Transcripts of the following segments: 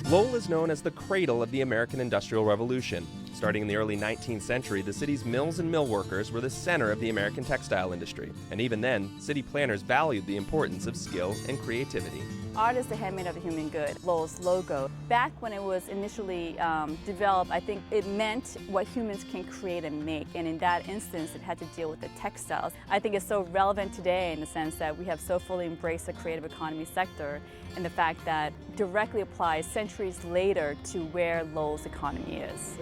Lowell is known as the cradle of the American Industrial Revolution. Starting in the early 19th century, the city's mills and mill workers were the center of the American textile industry. And even then, city planners valued the importance of skill and creativity. Art is the handmaid of the human good, Lowell's logo. Back when it was initially developed, I think it meant what humans can create and make. And in that instance, it had to deal with the textiles. I think it's so relevant today in the sense that we have so fully embraced the creative economy sector, and the fact that directly applies centuries later to where Lowell's economy is.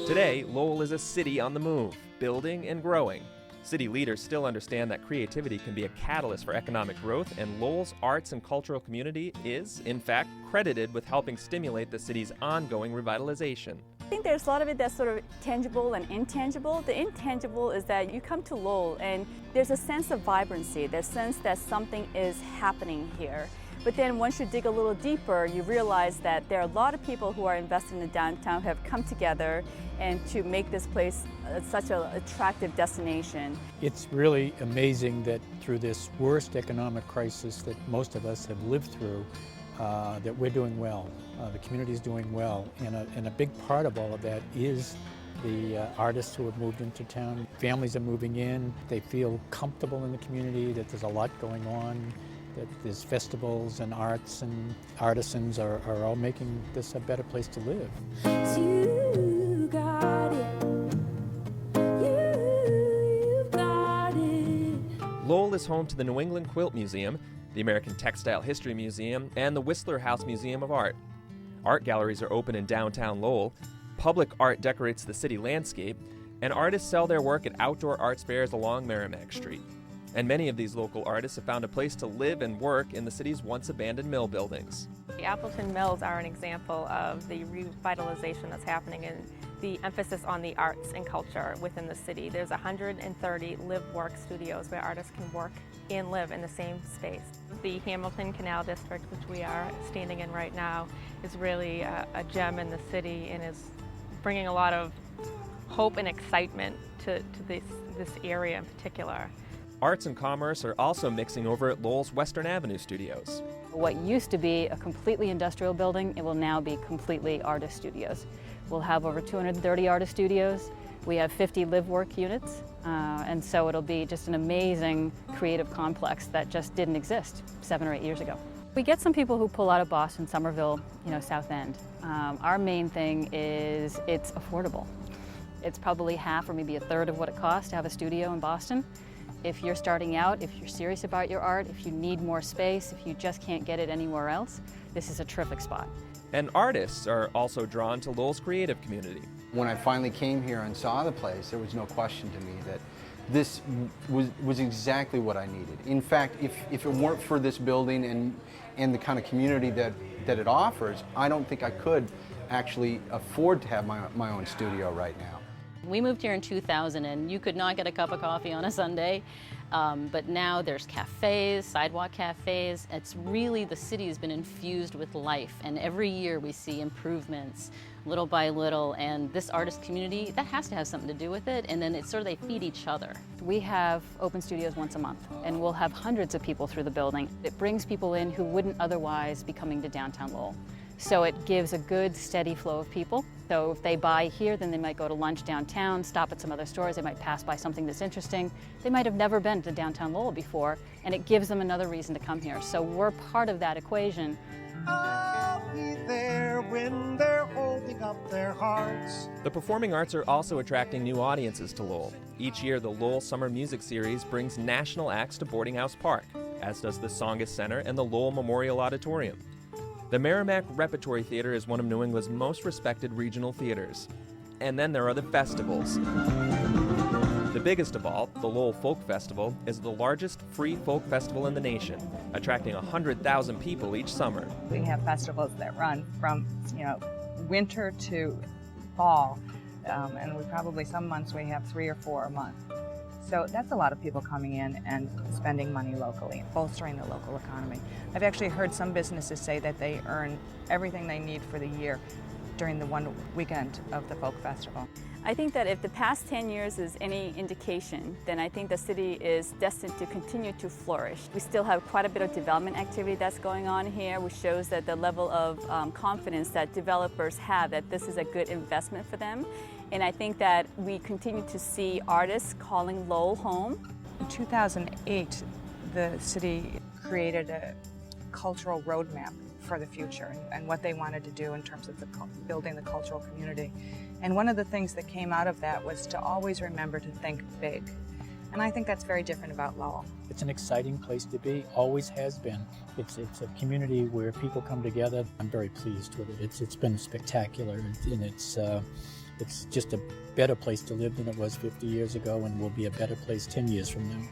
Today, Lowell is a city on the move, building and growing. City leaders still understand that creativity can be a catalyst for economic growth, and Lowell's arts and cultural community is, in fact, credited with helping stimulate the city's ongoing revitalization. I think there's a lot of it that's sort of tangible and intangible. The intangible is that you come to Lowell and there's a sense of vibrancy, there's a sense that something is happening here. But then once you dig a little deeper, you realize that there are a lot of people who are invested in the downtown who have come together and to make this place such an attractive destination. It's really amazing that through this worst economic crisis that most of us have lived through, that we're doing well. The community is doing well, and a big part of all of that is the artists who have moved into town. Families are moving in, they feel comfortable in the community, that there's a lot going on, that there's festivals and arts, and artisans are all making this a better place to live. You got it. You've got it. Lowell is home to the New England Quilt Museum, the American Textile History Museum, and the Whistler House Museum of Art. Art galleries are open in downtown Lowell, public art decorates the city landscape, and artists sell their work at outdoor arts fairs along Merrimack Street. And many of these local artists have found a place to live and work in the city's once abandoned mill buildings. The Appleton Mills are an example of the revitalization that's happening and the emphasis on the arts and culture within the city. There's 130 live-work studios where artists can work and live in the same space. The Hamilton Canal District, which we are standing in right now, is really a gem in the city and is bringing a lot of hope and excitement to this area in particular. Arts and commerce are also mixing over at Lowell's Western Avenue studios. What used to be a completely industrial building, it will now be completely artist studios. We'll have over 230 artist studios. We have 50 live-work units, and so it'll be just an amazing creative complex that just didn't exist 7 or 8 years ago. We get some people who pull out of Boston, Somerville, South End. Our main thing is it's affordable. It's probably half or maybe a third of what it costs to have a studio in Boston. If you're starting out, if you're serious about your art, if you need more space, if you just can't get it anywhere else, this is a terrific spot. And artists are also drawn to Lowell's creative community. When I finally came here and saw the place, there was no question to me that this was exactly what I needed. In fact, if it weren't for this building and the kind of community that it offers, I don't think I could actually afford to have my own studio right now. We moved here in 2000 and you could not get a cup of coffee on a Sunday, but now there's cafes, sidewalk cafes. It's really, the city has been infused with life, and every year we see improvements little by little, and this artist community, that has to have something to do with it, and then it's sort of they feed each other. We have open studios once a month, and we'll have hundreds of people through the building. It brings people in who wouldn't otherwise be coming to downtown Lowell. So it gives a good, steady flow of people. So if they buy here, then they might go to lunch downtown, stop at some other stores, they might pass by something that's interesting. They might have never been to downtown Lowell before, and it gives them another reason to come here. So we're part of that equation. I'll be there when they're holding up their hearts. The performing arts are also attracting new audiences to Lowell. Each year, the Lowell Summer Music Series brings national acts to Boarding House Park, as does the Tsongas Center and the Lowell Memorial Auditorium. The Merrimack Repertory Theater is one of New England's most respected regional theaters. And then there are the festivals. The biggest of all, the Lowell Folk Festival, is the largest free folk festival in the nation, attracting 100,000 people each summer. We have festivals that run from, winter to fall, and we probably, some months we have 3 or 4 a month. So that's a lot of people coming in and spending money locally, bolstering the local economy. I've actually heard some businesses say that they earn everything they need for the year during the one weekend of the folk festival. I think that if the past 10 years is any indication, then I think the city is destined to continue to flourish. We still have quite a bit of development activity that's going on here, which shows that the level of confidence that developers have that this is a good investment for them. And I think that we continue to see artists calling Lowell home. In 2008, the city created a cultural roadmap for the future and what they wanted to do in terms of building the cultural community. And one of the things that came out of that was to always remember to think big. And I think that's very different about Lowell. It's an exciting place to be, always has been. It's a community where people come together. I'm very pleased with it. It's been spectacular, and it's just a better place to live than it was 50 years ago, and will be a better place 10 years from now.